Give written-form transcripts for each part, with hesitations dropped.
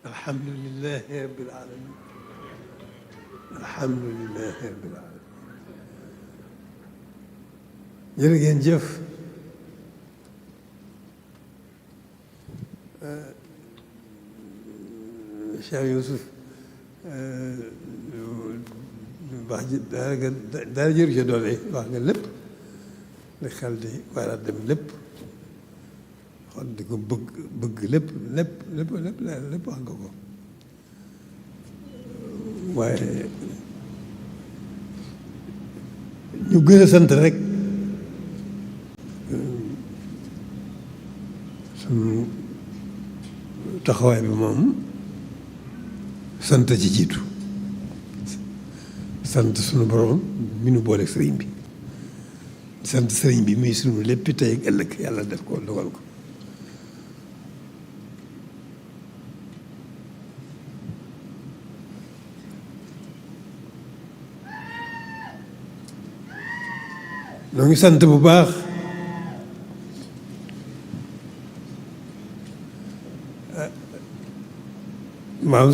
alhamdulilah rabbil alamin alhamdulilah rabbil alamin jërë ngeen jëf. Cheikh Youssouf wax ji dara jëru ca doole wax nga lépp li xel di war a dem lépp xol di ko bëgg lépp wax nga ko waaye ñu gën a sant rek sunu taxawaay bi moom sant ci jiitu sant sunu borom mi nu booleeg sëriñ bi sant sëriñ bi muy sunu lépp tey ak ëllëg yàlla def ko dogal ko noo ngi sant bu baax maam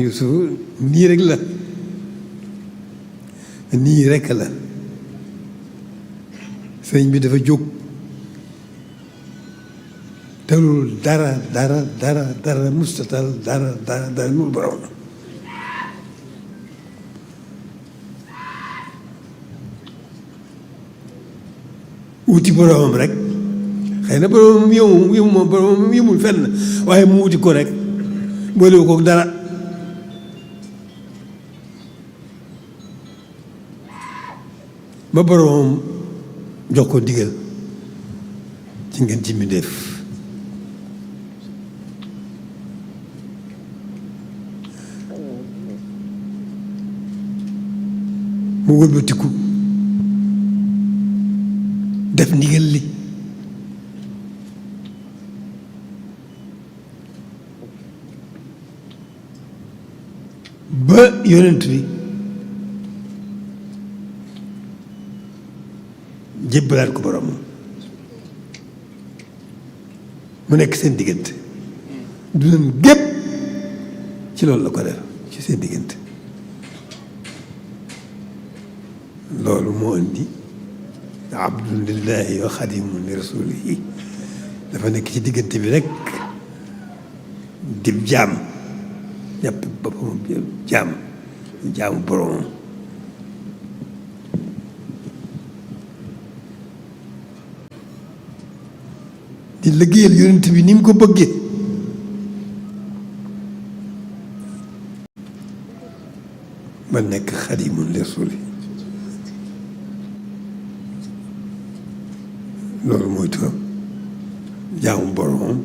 Yuusu nii rek la nii rek la sëñ bi dafa jóg telul dara mustatal dara lu borom wuti boromam rek xëy na boromam yëmul fenn waaye mu wuti ko rek boolewu ko dara ba boromam jox ko ndigal ci ngeen ci mbindéef mu wëlbatiku def ndigal li ba yonent bi jébbalaat ko borom mu nekk seen diggante du leen gépp ci loolu la ko def ci seen diggante loolu moo indi abdun lillahi wa xadimun li rasulihi dafa nekk ci diggante bi rek dib jaam jàpp boppam jaamu boromam di liggéeyal yonent bi ni mu ko bëggee ba nekk xadimun li rasulihi loolu mooy turam jaamu boromam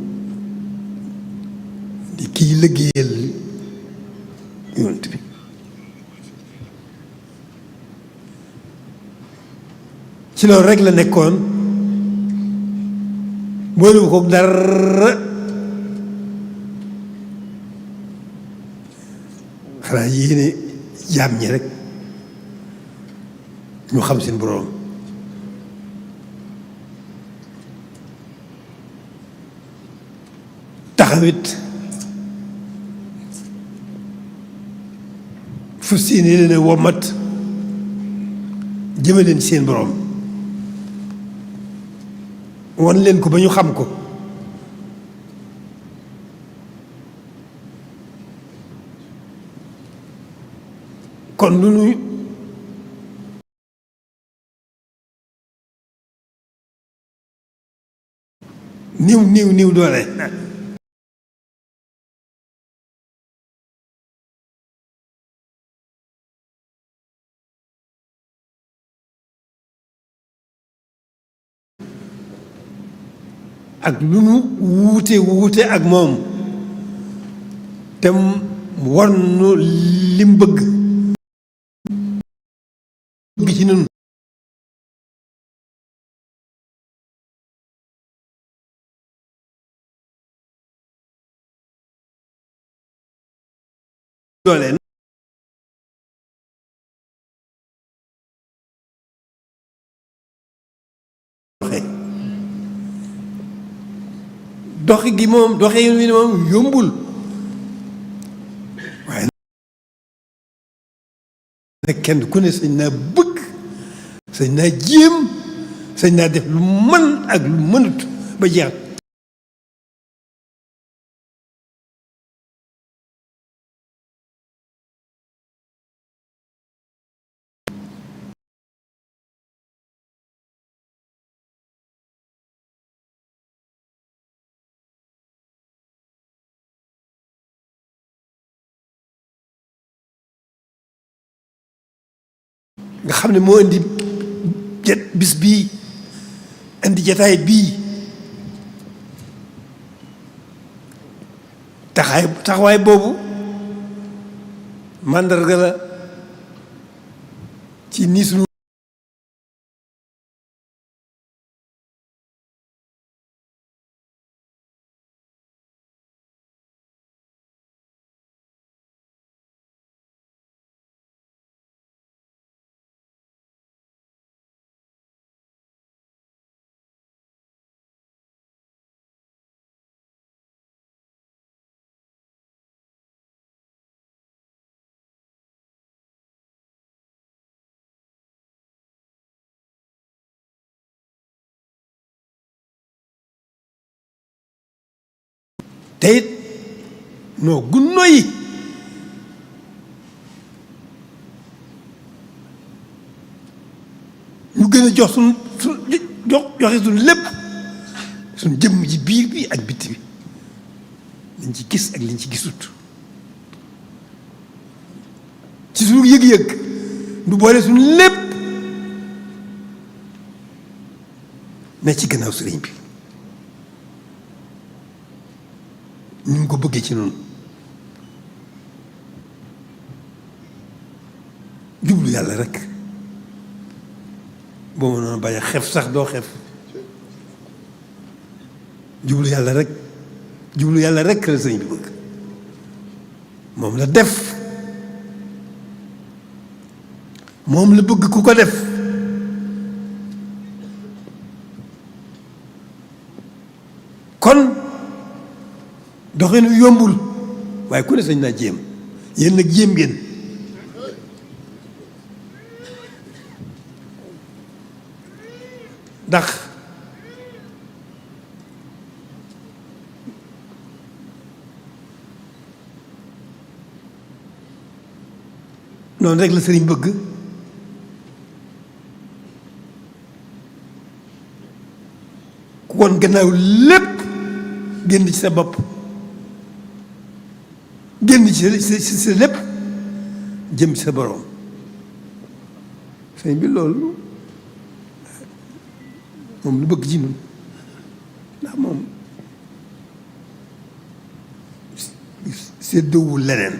di kii liggéeyal yonent bi ci loolu rek la nekkoon boolu ko dara xanaa yéene jaam ñi rek ñu xam seen borom taxawit fu si ne leen womat jëmaleen seen borom wan leen ko ba ñu xam ko kon lu nu niw doole ak lu nu wuute ak moom te war nu lim bëgg ci nun dooleen dox gi moom doxee wi moom yombul nag kenn ku ne sañ naa bëgg sañ naa jéem sañ naa def lu mën ak lu mënut ba jeex. nga xam ne moo indi bis bii indi jataay bii taxawaay boobu màndarga la ci nii sunu te it noo gunno yi ñu gën a jox joxe suñu lépp suñu jëmm ji biir bi ak bitti bi liñ ci gis ak liñ ci gisut ci suñu yëg-yëg du boole suñu lépp ne ci gannaaw sëriñ bi ñu ngi ko bëggee ci noonu jublu yàlla rek boo mënoon bañ a xef sax doo xef jublu yàlla rek la sëñ bi bëgg moom la def moom la bëgg ku ko def kon doxinu yombul waaye ku ne sañ naa jéem yéen nag jéem ngeen ndax noonu rek la sëriñ bëgg ku woon gannaaw lépp génn ci sa bopp génn ci sa lépp jëm ci sa boroom sëñ bi loolu moom lu bëgg ci ñun ndax moom séddoowul leneen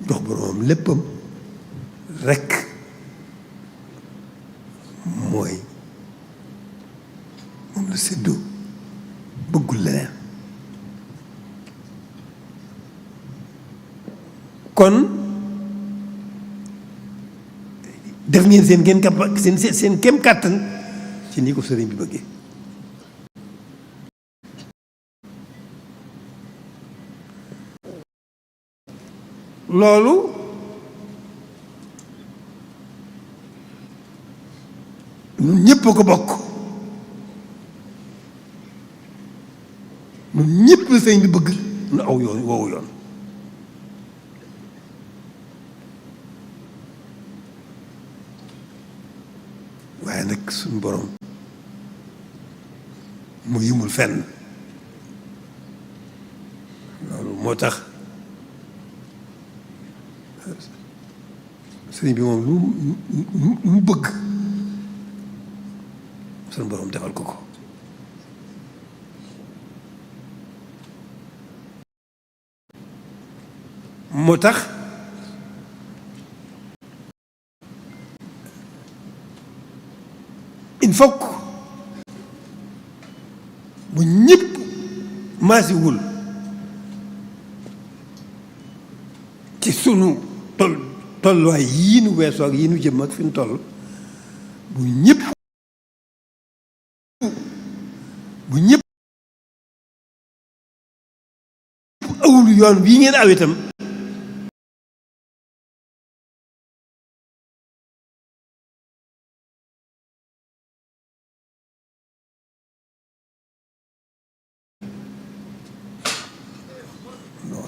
jox boroomam léppam rekk mooy moom la séddoo bëggul leneen kon def ngeen seen kem kàttan ci ni ko sëriñ bi bëggee loolu ñun ñëpp a ko bokk ñun ñëpp la sëriñ bi bëgg nu aw yoon woowu yoon waaye nag suñu borom mu yimul fenn loolu moo tax sëriñ bi moom lu mu bëgg suñu borom defal ko ko moo tax il faut que bu ñëpp maasiwul ci sunu tolluwaay yii nu weesoo ak yii nu jëm ak fi nu toll bu ñëpp awul yoon bii ngeen aw itam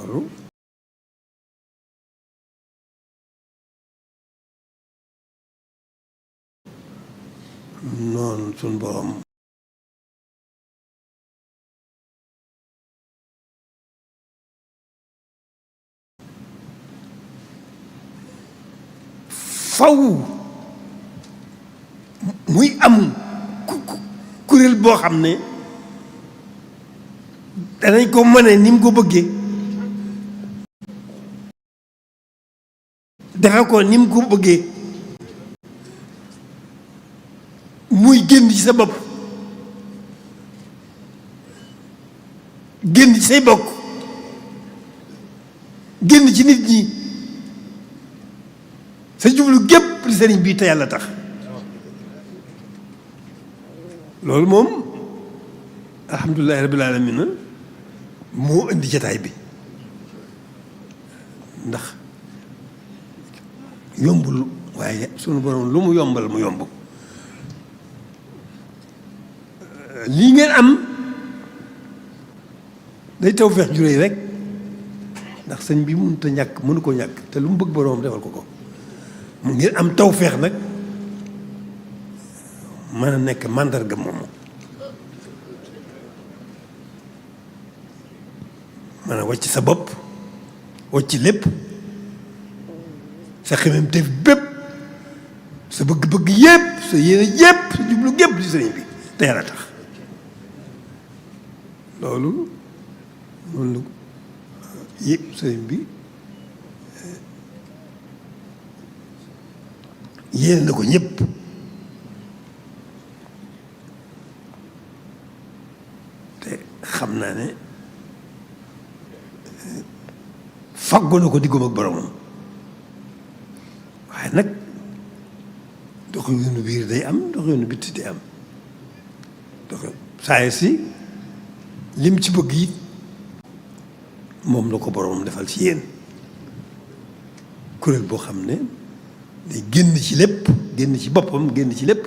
loolu noonu suñ borom faw muy am kuréel boo xam ne danañ ko mëne ni mu ko bëggee defe ko ni mu ko bëggee muy génn ci sa bopp génn ci say bokk génn ci nit ñi sa jublu gépp li sëriñ bii te yàlla tax loolu moom alhamdulilahi rabbil alamin moo indi jataay bi ndax yombul waaye sunu borom lu mu yombal mu yomb lii ngeen am day tawfeex ju réy rek ndax sëñ bi mënut a ñàkk mënu ko ñàkk te lu mu bëgg boroom defal ko ko mu ngeen am tawfeex nag mën a nekk màndarga moomu mën a wàcc sa bopp wàcc lépp sa xemem te bépp sa bëgg-bëgg yépp sa yéene yépp sa jublu gépp ci sëriñ bi te yàlla tax loolu noonu yëpp sëriñ bi yéene na ko ñëpp te xam naa ne faggu na ko diggam ak boromam waaye nag doxalinu biir day am doxalinu bitti day am saa si lim ci bëgg it moom la ko boromam defal ci yéen kuréel boo xam ne day génn ci lépp génn ci boppam génn ci lépp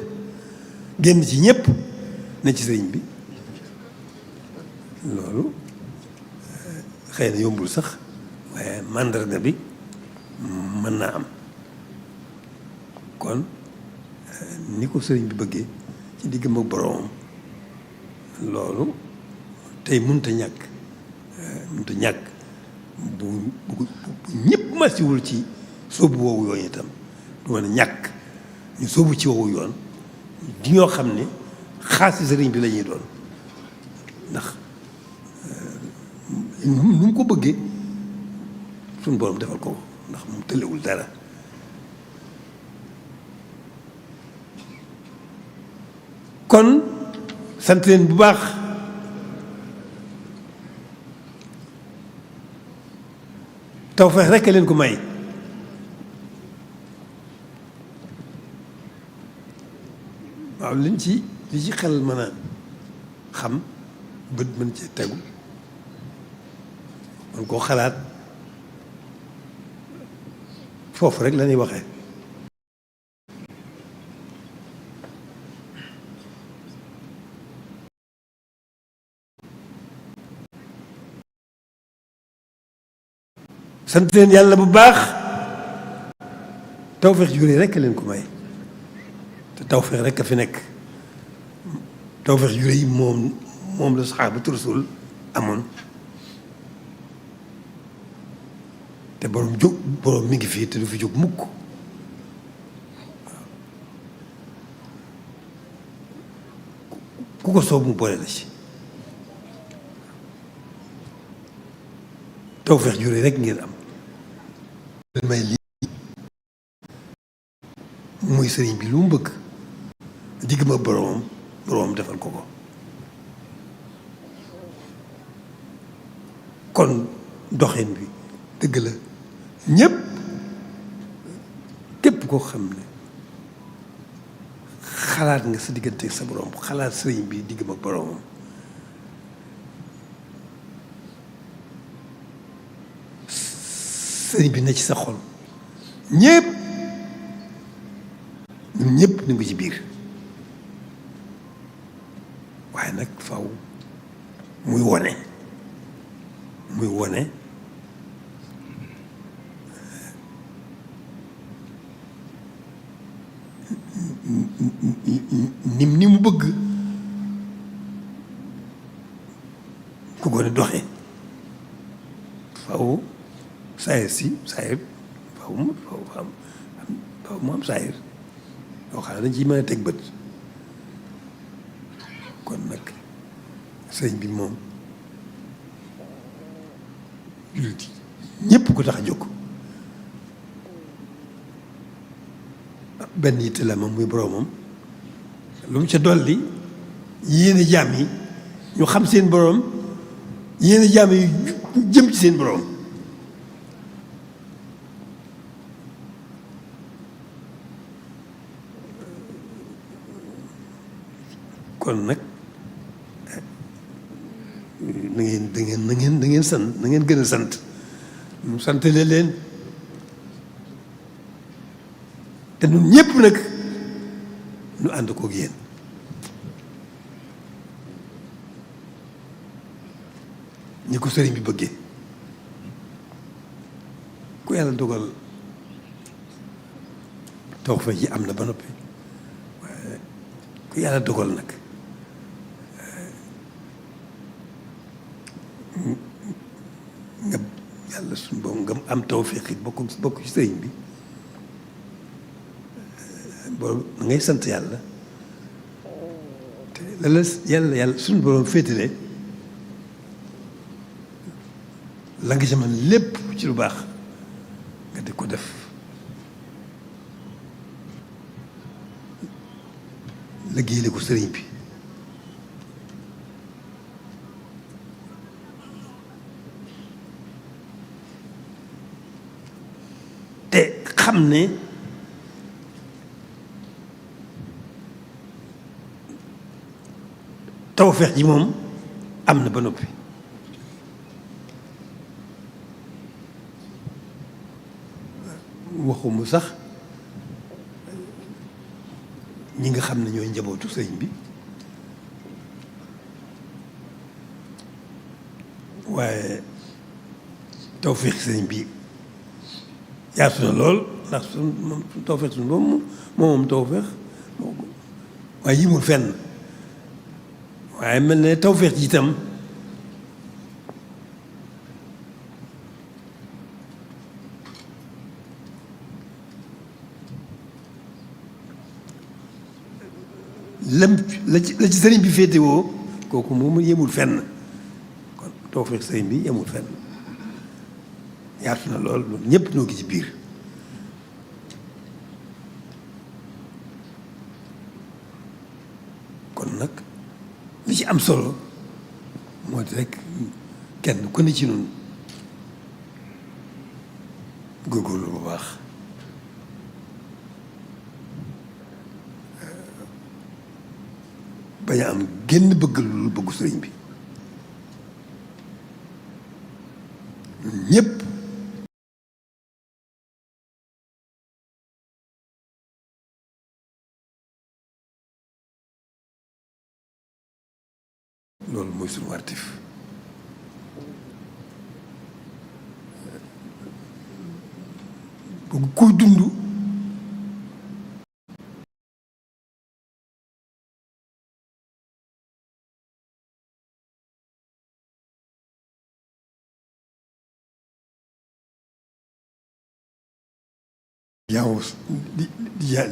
génn ci ñëpp ne ci sëriñ bi loolu xëy na yombul sax waaye màndarga bi mën naa am kon ni ko sëriñ bi bëggee ci diggam ak boromam loolu tey mënut a ñàkk mënut a ñàkk bu ñëpp masiwul ci sóobu woowu yoon itam du mën a ñàkk ñu sóobu ci woowu yoon di ñoo xam ne xaasi sëriñ bi la ñuy doon ndax nu mu ko bëggee suñu borom defal ko ndax mu tëlewul dara kon sant leen bu baax tawfeex rekk leen ko may waaw li ci xel mën a xam bët mën ci tegu man koo xalaat foofu rek la ñuy waxee sant leen yàlla bu baax tawfeex ju réy rekk leen ko may te tawfeex rekk a fi nekk tawfeex ju réy moom la saxaabatu rasul amoon te borom mi ngi fii te du fi jóg mukk ku ko soob mu boole la ci tawfeex ju réy rekk ngeen am leen may lii muy sëriñ bi lu mu bëgg digg ma boromam defal ko ko kon doxin bi dëgg la ñépp képp koo xam ne xalaat nga sa diggante ak sa borom xalaat sëriñ bi digg ma boromam sëriñ bi ne ci sa xol ñépp ñun ñëpp ñu ngi ci biir waaye nag faw muy wone ni mu bëgg ku gone doxe faw saayir si saayir faw mu am saayir yoo xam ne dañ ciy mën a teg bët. kon nag sëñ bi moom jullit ñépp ko tax a jóg benn yitte la moom muy boroomam lu mu ca dolli yéene jaam yi ñu xam seen boroom yéene jaam yi jëm ci seen boroom. kon nag na ngeen sant na ngeen gën a sant mu santale leen te ñun ñëpp nag ñu ànd koog yéen ni ko sëriñ bi bëggee. ku yàlla dogal tawfeex ji am na ba noppi waaye ku yàlla dogal nag nga yàlla suñu boobu nga am tawfeex it bokk ci sëriñ bi boobu da ngay sant yàlla te la yàlla suñu borom féetale la nga ci man lépp ci lu baax nga di ko def liggéeyale ko sëriñ bi. te xam ne tawfeex ji moom am na ba noppi. waxuma sax ñi nga xam ne ñooy njabootu sëriñ bi waaye tawfeex sëriñ bi yaatu na lool ndax moom tawfeex suñu boobu moom tawfeex waaye yimul fenn waaye mel ne tawfeex ji itam la ci sëriñ bi féetewoo kooku moom yemul fenn kon tawfeex sëriñ bi yemul fenn yaatu na lool loolu ñëpp ñoo ngi ci biir. kon nag li ci am solo moo di rek kenn ku ne ci noonu góorgóorlu bu baax bañ a am génn bëgg lu bëggu sëriñ bi ñëpp loolu mooy suñu wartif bëgg kuy dund jaamu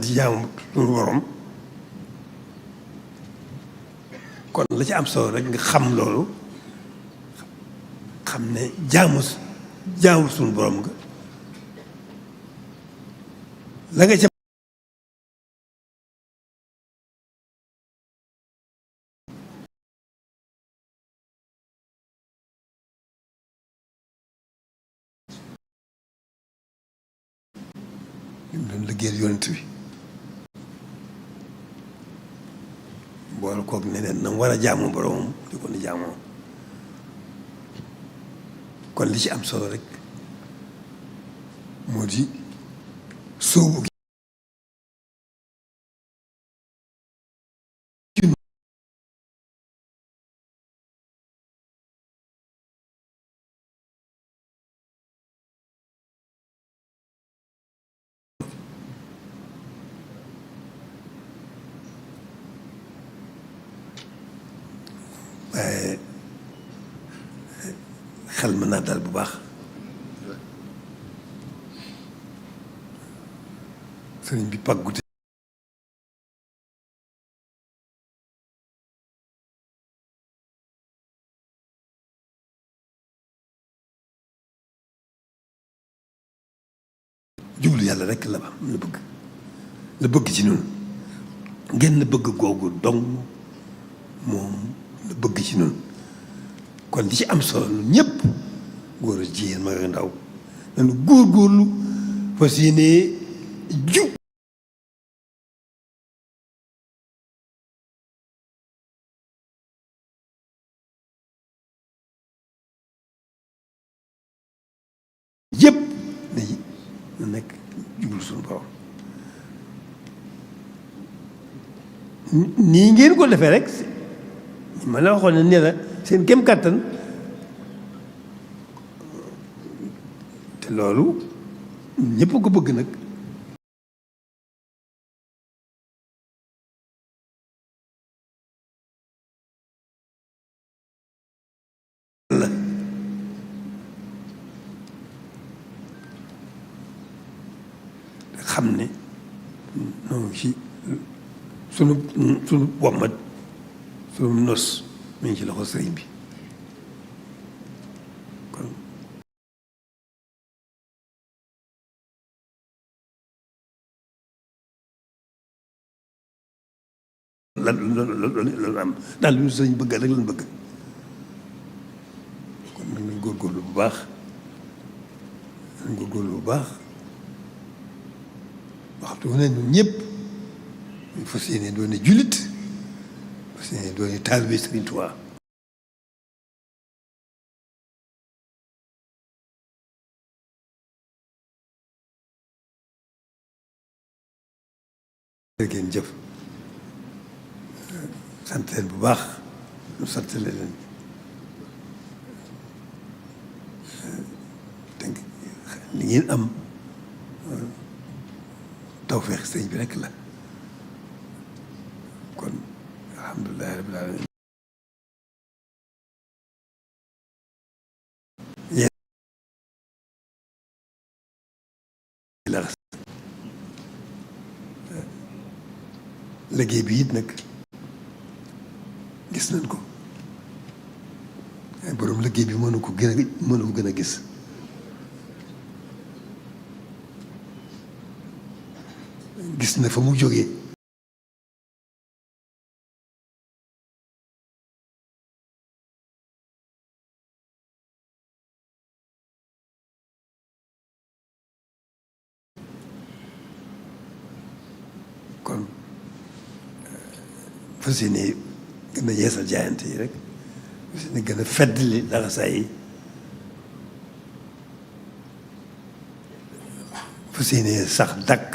di jaamu suñu borom kon la ci am solo rek nga xam loolu xam ne jaamu suñu borom nga la nga ca doon liggéeyal yonent bi boole koog neneen na mu war a jaamu boromam di ko ni jaamoo kon li ci am solo rek moo di sóobu gi waaye xel mën naa dal bu baax. sëriñ bi pàggute jublu yàlla rekk la bëgg ci ñun genn bëgg googu dong moom la bëgg ci ñun. kon li ci am solo ñun ñëpp góor a jigéen mag ak ndaw nañu góorgóorlu fas yéene jub yëpp na nekk jublu suñu borom nii ngeen ko defee rek ma la waxoon ne la seen kem kàttan te loolu ñëpp ko bëgg nag. xam ne noonu ci sunu wommat sunu nos mi ngi ci loxo sëriñ bi kon loolu am daal lu sëriñ bëgg rek lañ bëgg kon nag nañ góorgóorlu bu baax waxtu wu ne ñun ñëpp ñu fas yéene doon jullit fas yéene doon taalibe Sëriñ Tuubaa ngeen jëf sant leen bu baax ñu sant leen li ngeen am tawfeex sëñ bi rekk la kon alhamdulilah rabbil alamin liggéey bi it nag gis nañ ko borom liggéey bi mënu ko gën a gis gis na fa mu jógee kon fas yéene gën a yeesal jaayante yi rek fas yéene gën a feddali laxasaay yi fas yéene sax dàkk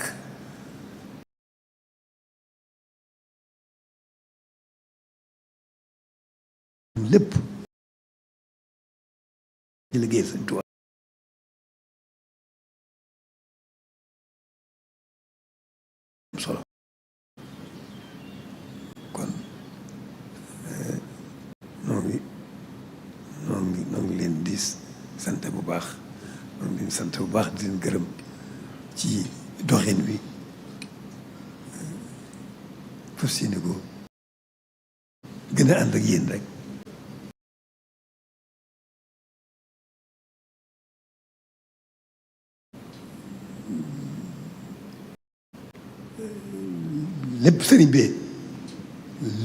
lépp ci liggéey Sëñ Tuubaa solo kon noo ngi leen di sant bu baax noo ngi leen di sant bu baax di leen gërëm ci doxin wi fas yéene ko gën a ànd ak yéen rek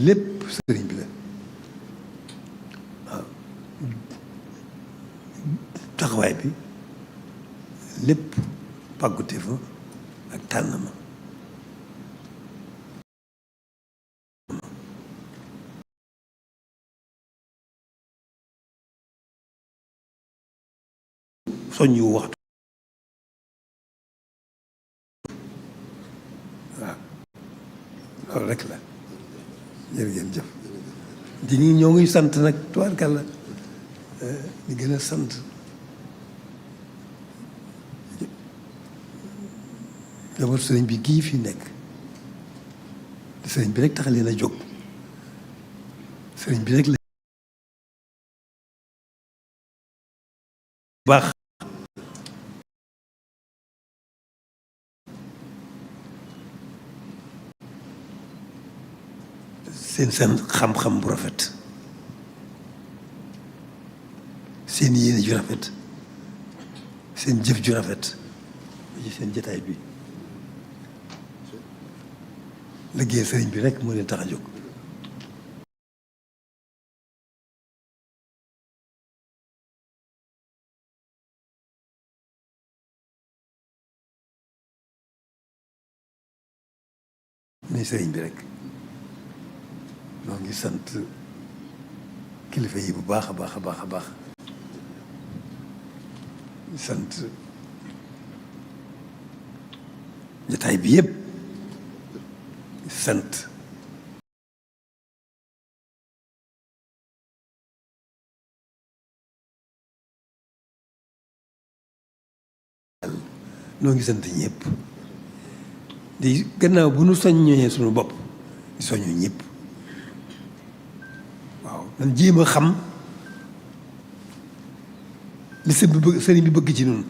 lépp sëriñ bi la waaw taxawaay bi lépp pàggute fa ak tànn ma soññu waxtu waaw loolu rek la jërë ngeen jëf di ñoo ngi sant nag tubaarkàlla di gën a sant njaboot sëriñ bi gii fi nekk sëriñ bi rek tax leen a jóg sëriñ bi rek la baax seen xam-xam bu rafet, seen yéene ju rafet, seen jëf ju rafet ci seen jataay bi liggéey sëriñ bi rek moo leen tax a jóg. ni sëriñ bi rek ñoo ngi sant kilifa yi bu baax a baax a baax a baax sant jataay bi yëpp sant ñoo ngi sant ñëpp di gannaaw bu nu soññee suñu bopp di soññu ñëpp waaw nan jéem a xam li sëriñ bi bëgg ci ñun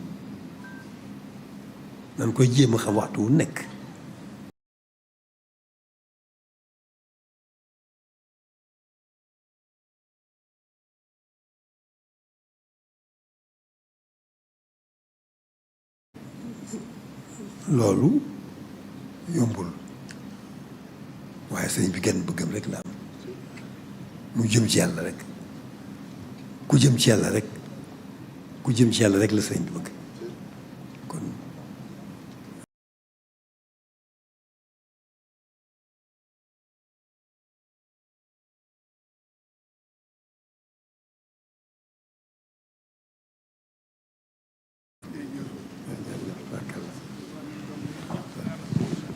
nan koy jéem a xam waxtu wu nekk loolu yombul waaye sëriñ bi genn bëggam rek la am mu jëm ci yàlla rek ku jëm ci yàlla rek ku jëm ci yàlla rek la sëriñ bi bëgg kon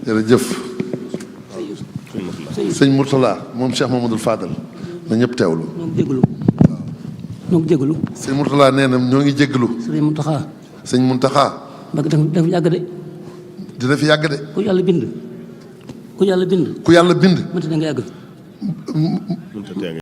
jërëjëf sëñ Mourtala moom Cheikh Mamadou Fadal na ñëpp teewlu. ñoo ngi jégalu ñoo ngi jégalu. sëñ Mourtala nee na ñoo ngi jégalu. sëñ Mountakha. sëñ Mountakha. mbagg dafa yàgg de. dina fi yàgg de. ku yàlla bind. ku yàlla bind. ku yàlla bind. mënta da nga yàgg.